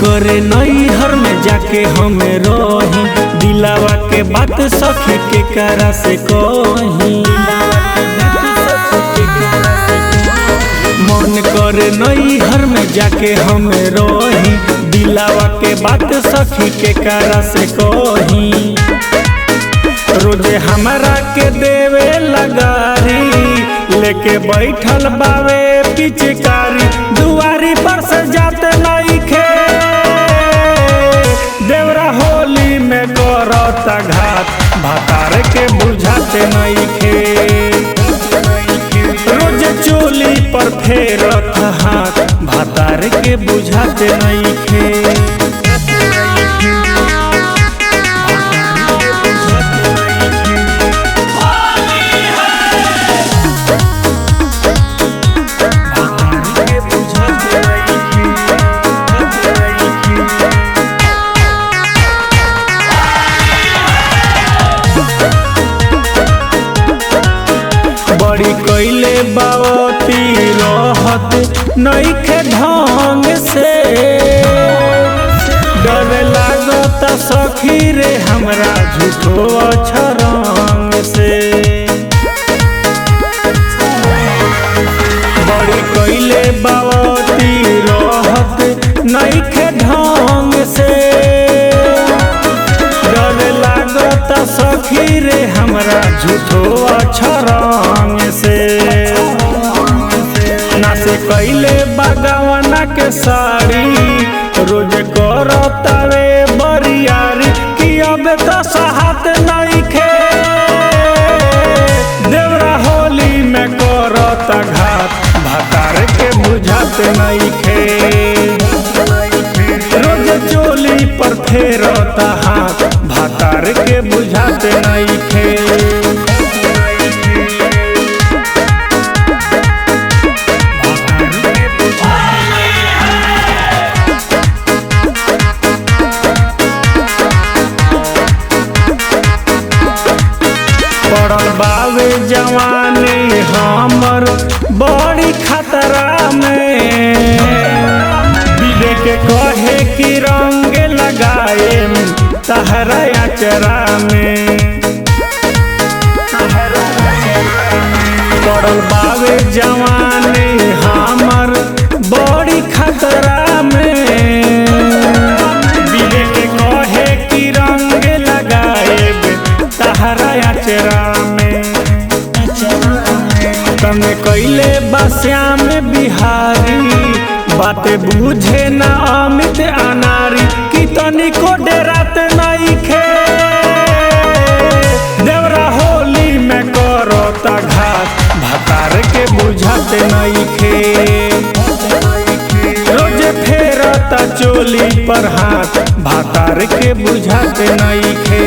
करे नैहर में जाके हमें रही, दिलावा के बात सखी के करा से कही। मन करे नैहर में जाके हमें रही, दिलावा के बात सखी के करा से कही। रोजे हमरा के देवे लगारी, लेके बैठल बावे पिचकारी, दुआरी पर से जाते नइखे। देवरा होली में करता घात, भातार के बुझाते नइखे। रोजे चोली पर फेरत हाथ, भातार के बुझाते नइखे। बड़ी कैले बावती रहत नइखे ढंग से, डर लागता सखी रे हमरा झूठो अछरंग से। बड़ी कैले बावती रहत नइखे ढंग से, डर लागता सखी रे हमरा झूठो अछरंग से। नासे कैले बागवाना के साड़ी, रोज करतावे बरियारी, कि अब तो साहत नइखे। देवरा होली में करता घात, भातार के बुझात नइखे। रोज चोली पर फेरता हाथ, भातार के बुझात नइखे। पड़ल बावे जवानी हमर बड़ी खतरा में, विवेक कहे कि रंग लगाए तहरा अचरा में। पड़ल बावे जवानी हमर बड़ी खतरा में, विवेक कहे कि रंग लगाए तहरा अचरा में। तने कैले बश्याम बिहारी, बातें बुझे ना अमित अनारी, कि तनिको डेरात नइखे। देवरा होली में करता घात, भातार के बुझाते नइखे। रोज फेरता चोली पर हाथ, भातार के बुझाते नइखे।